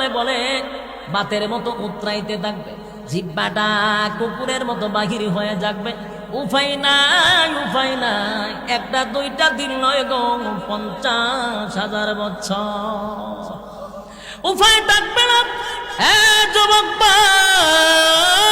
বলে বলে বাতের মতো উতরাইতে থাকবে, জিহ্বাটা কুকুরের মতো বাহির হয়ে যাবে। উপায় নাই, উপায় নাই, একটা দুইটা দিন নয় গো, 50,000 বছর উপায় থাকবে না। যুবক ভাই,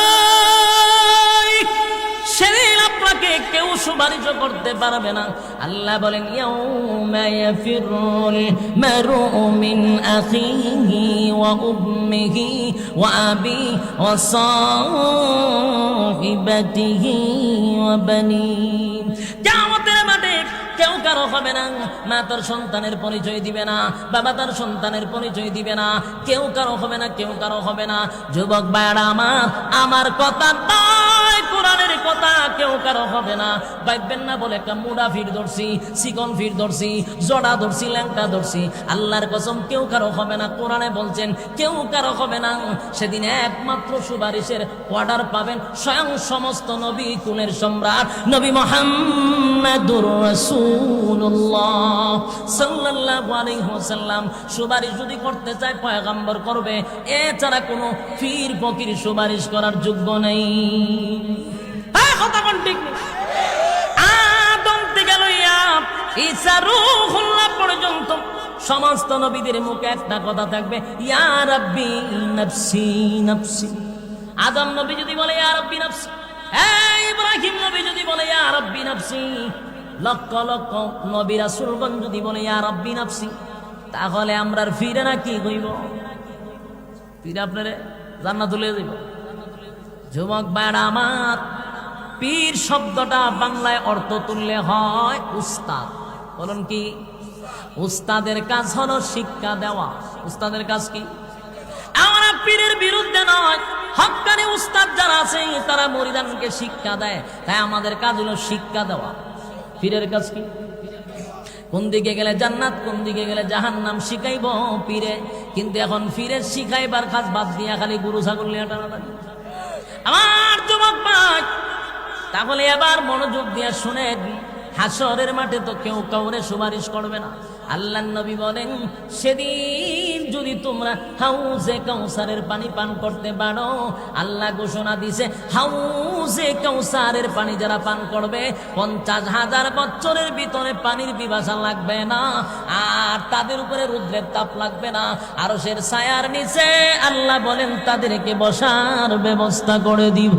সেদিন আপনাকে কেউ সুপারিশ করতে পারবে না। আল্লাহ বলেন ইয়াউমা ইয়াফিরুল মারউ মিন আখিহি ওয়া উম্মিহি ওয়া আবিহি ওয়া সাহিবাতিহি ওয়া বানিহি। কিয়ামতের মাঠে কেউ কারো হবে না, মা তার সন্তানের পরিচয় দিবে না, বাবা তার সন্তানের পরিচয় দিবে না, কেউ কারো হবে না, কেউ কারো হবে না। যুবক ভাইরা আমার কথা নয়, কোরআনের কথা, কেউ কারো হবে না। ভাববেন না বলে একটা মুড়া ফির ধরছি, চিকন ফির ধরছি, জড়া ধরছি, ল্যাংটা ধরছি। আল্লাহর কসম কেউ কারো হবে না। কোরআনে বলছেন কেউ কারো হবে না। সেদিন একমাত্র সুপারিশের অর্ডার পাবেন স্বয়ং সমস্ত নবী কুলের সম্রাট নবী মুহাম্মদুর রাসূলুল্লাহ সাল্লাল্লাহু আলাইহি ওয়াসাল্লাম। সুপারিশ যদি করতে চায় পয়গম্বর করবে, এছাড়া কোনো পীর ফকির সুপারিশ করার যোগ্য নেই। কথা কোন ঠিক নেই। আদম থেকে লইয়া ঈসা রূহুল্লাহ পর্যন্ত সমস্ত নবীদের মুখে একটা কথা থাকবে, ইয়া রাব্বি নাফসি নাফসি। আদম নবী যদি বলে ইয়া রাব্বি নাফসি, ইব্রাহিম নবী যদি বলে ইয়া রাব্বি নাফসি, লক্ষ লক্ষ নবী রাসূলগণ যদি বলে ইয়া রাব্বি নাফসি, তাহলে আমরার ফিরে না কি হইব? ফিরে আপনারে জান্নাতে লয়ে যাইব। যুবক ভাইরা আমার, পীর শব্দটা বাংলায় অর্থ তুললে হয় উস্তাদ। বলুন কি? উস্তাদের কাজ হলো শিক্ষা দেওয়া। উস্তাদের কাজ কি? আমরা পীরের বিরুদ্ধে নয়, হক্কানি উস্তাদ যারা আছে তারা মুরিদানকে শিক্ষা দেয়, তাই আমাদের কাজ হলো শিক্ষা দেওয়া। পীরের কাজ কি? কোন দিকে গেলে জান্নাত, কোন দিকে গেলে জাহান্নাম শিখাইব পীরে। কিন্তু এখন পীরের শিখাইবার কাজ বাদ দিয়া খালি গরু ছাগল নিয়ে টানাটানি। আমার যুবক ভাই, তাহলে এবার মনোযোগ দিয়ে শুনেন, হাসরের মাঠে তো কেউ কাউরে সুপারিশ করবে না। আল্লাহর নবী বলেন সেদিন যদি তোমরা হাউজে কাউসারের পানি পান করতে পারো, আল্লাহ ঘোষণা দিছে হাউজে কাউসারের পানি যারা পান করবে 50,000 বছরের ভিতরে পানির পিপাসা লাগবে না, আর তাদের উপরে রৌদ্রের তাপ লাগবে না। আরশের ছায়ার নিচে আল্লাহ বলেন তাদেরকে বসার ব্যবস্থা করে দিব।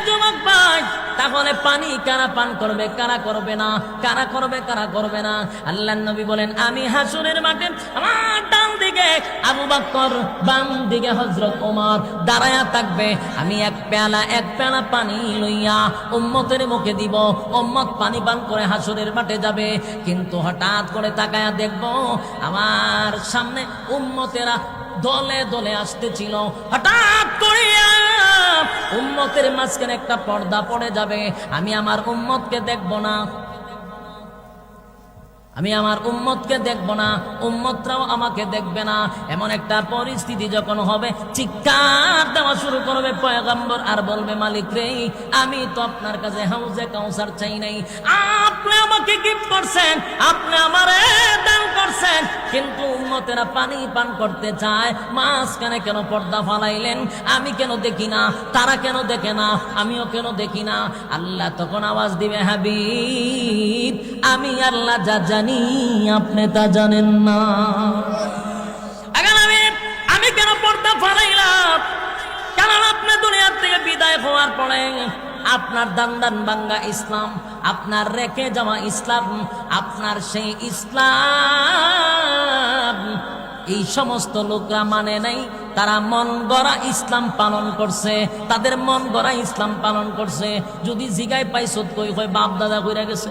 যুবক ভাই, তাহলে পানি কারা পান করবে, কারা করবে না, কারা করবে, কারা করবে না? আল্লাহর নবী বলেন আমি হাসরের মাঠে আমার ডান দিকে আবু বকর, বাম দিকে হযরত ওমর দাঁড়ায়া থাকবে। আমি এক পেয়ালা পানি লইয়া উম্মতের মুখে দিব, উম্মত পানি পান করে হাসরের মাঠে যাবে। কিন্তু হঠাৎ করে তাকায়া দেখব আমার সামনে উম্মতেরা দলে দলে আসতেছিল। হঠাৎ করে উম্মতের মাঝখানে একটা পর্দা পড়ে যাবে। আমি আমার উম্মতকে দেখব না, আমি আমার উম্মতকে দেখব না, উম্মতরাও আমাকে দেখবে না। এমন একটা পরিস্থিতি যখন হবে, চিৎকার দেওয়া শুরু করবে পয়গম্বর, আর বলবে মালিক রে, আমি তো আপনার কাছে হাউজে কাউসার চাই নাই, আপনি আমাকে গিফট করছেন, আপনি আমারে দান করছেন, কিন্তু উম্মতেরা পানি পান করতে চায়, মাঝখানে কেন পর্দা ফালাইলেন? আমি কেন দেখি না, তারা কেন দেখে না, আমিও কেন দেখি না? আল্লাহ তখন আওয়াজ দিবে হাবিব, আমি আল্লাহ যা জানি আপনি তা জানেন না। আমি কেন পর্দা ফালাইলাম? কারণ আপনি দুনিয়ার থেকে বিদায় হওয়ার পরে আপনার দান্দান ভাঙ্গা ইসলাম, আপনার রেখে যাওয়া ইসলাম, আপনার সেই ইসলাম এই সমস্ত লোকরা মানে নাই। তারা মন গড়া ইসলাম পালন করছে, তাদের মন গড়া ইসলাম পালন করছে। যদি জিগায় পাইছত কই হয় বাপ দাদা কইরা গেছে,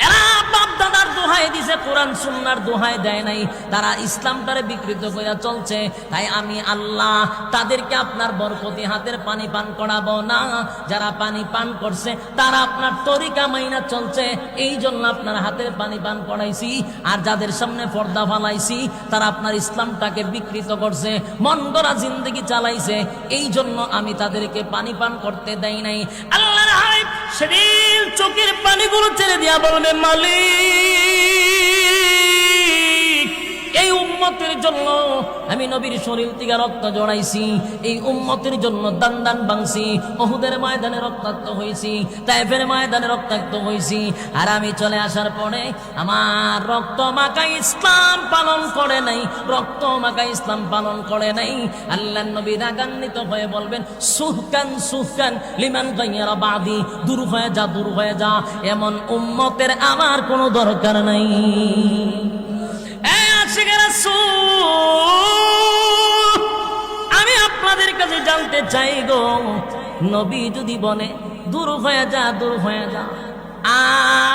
এরা বাপ দাদার দোহাই দিছে, কোরআন সুন্নাহর দোহাই দেয় নাই, তারা ইসলামটারে বিকৃত করে চলছে। তাই আমি আল্লাহ তাদেরকে আপনার বরকতি হাতের পানি পান করাবো না। যারা পানি পান করছে তারা আপনার তরিকা মাইনা চলছে, এই জন্য আপনার হাতের পানি পান করাইছি। আর যাদের সামনে পর্দা ফালাইছি তারা আপনার ইসলামটাকে বিকৃত করছে, মন গড়া জিন্দেগি চালাইছে, এই জন্য আমি তাদেরকে পানি পান করতে দেই নাই। আল্লাহর হাবিব সেদিন চোখের পানিগুলো ছেড়ে দিয়া বলবে মালিক, এই উম্মতের জন্য আমি নবীর শরীর থেকে রক্ত জড়াইছি, এই উম্মতের জন্য দান দান ভাঙছি, উহুদের ময়দানে রক্তাক্ত হয়েছি, তায়েফের ময়দানে রক্তাক্ত হয়েছি। আর আমি চলে আসার পরে আমার রক্ত মাখা ইসলাম পালন করে নাই, রক্ত মাখা ইসলাম পালন করে নাই। আল্লাহর নবী রাগান্বিত হয়ে বলবেন, সুহকান সুহকান লিমান গায়রা বাদি, দূর হয়ে যা, দূর হয়ে যা, এমন উম্মতের আমার কোনো দরকার নাই। আমি আপনাদের কাছে জানতে চাই গো, নবী যদি বলে দূর হয়ে যা, দূর হয়ে যা,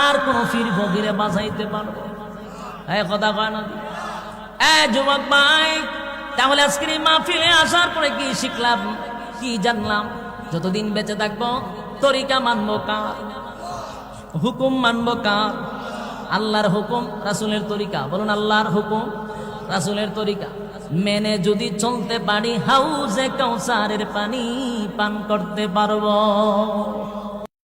আর কোন ফির ফকিরে বাঁচাইতে পারবো? কথা কয় না যুবক ভাই। তাহলে আজকের এই মাহফিলে আসার পরে কি শিখলাম, কি জানলাম? যতদিন বেঁচে থাকবো তরিকা মানবো কার, হুকুম মানবো কার? আল্লাহর হুকুম, রাসূলের তরিকা। বলুন আল্লাহর হুকুম, রাসূলের তরিকা মেনে যদি চলতে পারি, হাউজে কাউসারের পানি পান করতে পারবো।